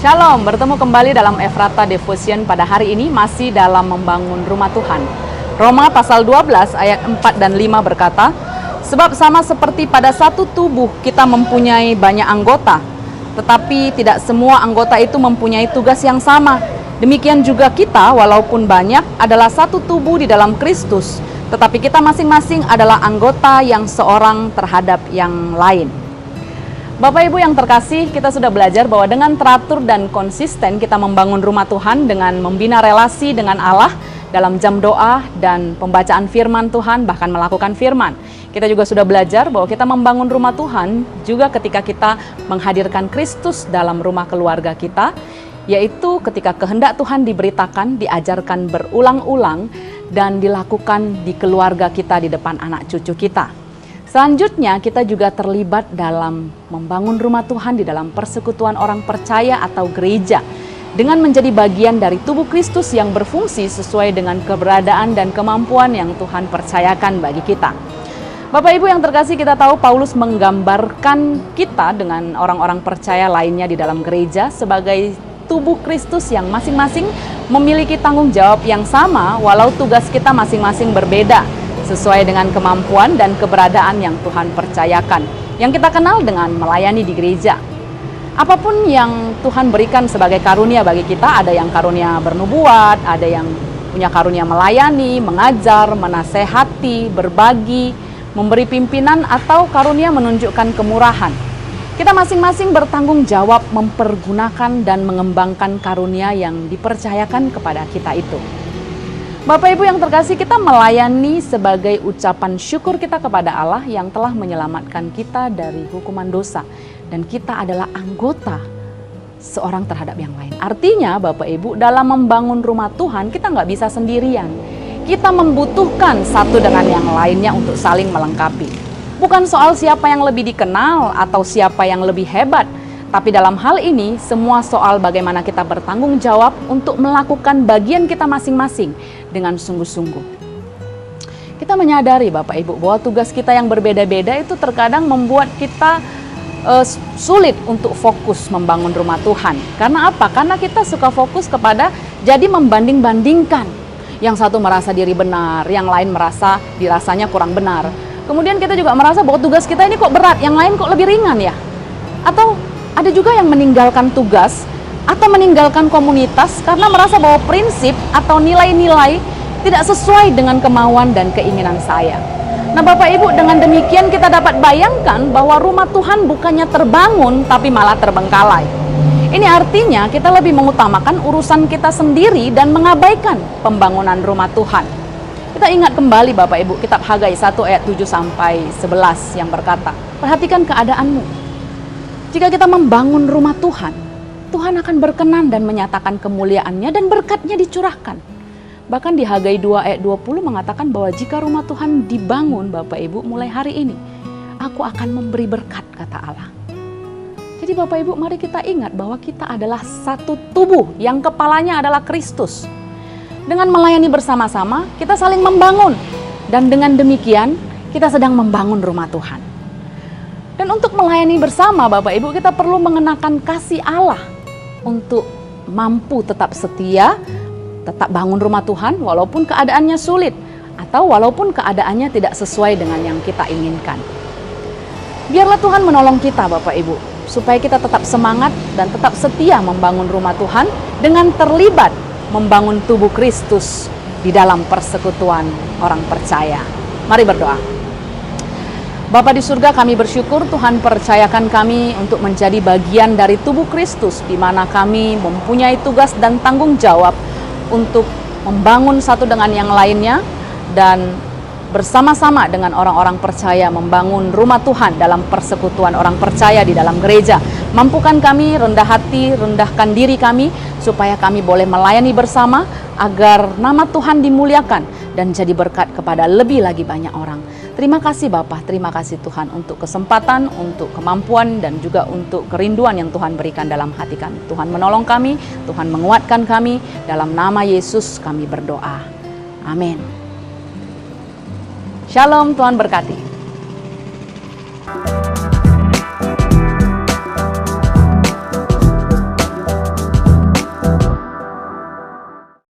Shalom, bertemu kembali dalam Efrata Devotion pada hari ini masih dalam membangun rumah Tuhan. Roma pasal 12 ayat 4 dan 5 berkata, sebab sama seperti pada satu tubuh kita mempunyai banyak anggota, tetapi tidak semua anggota itu mempunyai tugas yang sama. Demikian juga kita, walaupun banyak, adalah satu tubuh di dalam Kristus, tetapi kita masing-masing adalah anggota yang seorang terhadap yang lain. Bapak Ibu yang terkasih, kita sudah belajar bahwa dengan teratur dan konsisten kita membangun rumah Tuhan dengan membina relasi dengan Allah dalam jam doa dan pembacaan firman Tuhan, bahkan melakukan firman. Kita juga sudah belajar bahwa kita membangun rumah Tuhan juga ketika kita menghadirkan Kristus dalam rumah keluarga kita, yaitu ketika kehendak Tuhan diberitakan, diajarkan berulang-ulang, dan dilakukan di keluarga kita di depan anak cucu kita. Selanjutnya kita juga terlibat dalam membangun rumah Tuhan di dalam persekutuan orang percaya atau gereja dengan menjadi bagian dari tubuh Kristus yang berfungsi sesuai dengan keberadaan dan kemampuan yang Tuhan percayakan bagi kita. Bapak Ibu yang terkasih, kita tahu Paulus menggambarkan kita dengan orang-orang percaya lainnya di dalam gereja sebagai tubuh Kristus yang masing-masing memiliki tanggung jawab yang sama walau tugas kita masing-masing berbeda, sesuai dengan kemampuan dan keberadaan yang Tuhan percayakan, yang kita kenal dengan melayani di gereja. Apapun yang Tuhan berikan sebagai karunia bagi kita, ada yang karunia bernubuat, ada yang punya karunia melayani, mengajar, menasehati, berbagi, memberi pimpinan, atau karunia menunjukkan kemurahan. Kita masing-masing bertanggung jawab mempergunakan dan mengembangkan karunia yang dipercayakan kepada kita itu. Bapak Ibu yang terkasih, kita melayani sebagai ucapan syukur kita kepada Allah yang telah menyelamatkan kita dari hukuman dosa. Dan kita adalah anggota seorang terhadap yang lain. Artinya Bapak Ibu, dalam membangun rumah Tuhan kita nggak bisa sendirian. Kita membutuhkan satu dengan yang lainnya untuk saling melengkapi. Bukan soal siapa yang lebih dikenal atau siapa yang lebih hebat. Tapi dalam hal ini, semua soal bagaimana kita bertanggung jawab untuk melakukan bagian kita masing-masing dengan sungguh-sungguh. Kita menyadari Bapak Ibu bahwa tugas kita yang berbeda-beda itu terkadang membuat kita sulit untuk fokus membangun rumah Tuhan. Karena apa? Karena kita suka fokus kepada jadi membanding-bandingkan. Yang satu merasa diri benar, yang lain merasa dirasanya kurang benar. Kemudian kita juga merasa bahwa tugas kita ini kok berat, yang lain kok lebih ringan ya. Atau ada juga yang meninggalkan tugas atau meninggalkan komunitas karena merasa bahwa prinsip atau nilai-nilai tidak sesuai dengan kemauan dan keinginan saya. Nah Bapak Ibu, dengan demikian kita dapat bayangkan bahwa rumah Tuhan bukannya terbangun tapi malah terbengkalai. Ini artinya kita lebih mengutamakan urusan kita sendiri dan mengabaikan pembangunan rumah Tuhan. Kita ingat kembali Bapak Ibu, kitab Hagai 1 ayat 7 sampai 11 yang berkata, perhatikan keadaanmu. Jika kita membangun rumah Tuhan, Tuhan akan berkenan dan menyatakan kemuliaannya dan berkatnya dicurahkan. Bahkan di Hagai 2 ayat 20 mengatakan bahwa jika rumah Tuhan dibangun Bapak Ibu mulai hari ini, aku akan memberi berkat, kata Allah. Jadi Bapak Ibu, mari kita ingat bahwa kita adalah satu tubuh yang kepalanya adalah Kristus. Dengan melayani bersama-sama, kita saling membangun. Dan dengan demikian, kita sedang membangun rumah Tuhan. Dan untuk melayani bersama Bapak Ibu, kita perlu mengenakan kasih Allah untuk mampu tetap setia, tetap bangun rumah Tuhan walaupun keadaannya sulit atau walaupun keadaannya tidak sesuai dengan yang kita inginkan. Biarlah Tuhan menolong kita Bapak Ibu, supaya kita tetap semangat dan tetap setia membangun rumah Tuhan dengan terlibat membangun tubuh Kristus di dalam persekutuan orang percaya. Mari berdoa. Bapa di surga, kami bersyukur Tuhan percayakan kami untuk menjadi bagian dari tubuh Kristus, di mana kami mempunyai tugas dan tanggung jawab untuk membangun satu dengan yang lainnya dan bersama-sama dengan orang-orang percaya membangun rumah Tuhan dalam persekutuan orang percaya di dalam gereja. Mampukan kami rendah hati, rendahkan diri kami supaya kami boleh melayani bersama agar nama Tuhan dimuliakan dan jadi berkat kepada lebih lagi banyak orang. Terima kasih Bapa, terima kasih Tuhan untuk kesempatan, untuk kemampuan dan juga untuk kerinduan yang Tuhan berikan dalam hati kami. Tuhan menolong kami, Tuhan menguatkan kami, dalam nama Yesus kami berdoa. Amin. Shalom, Tuhan berkati.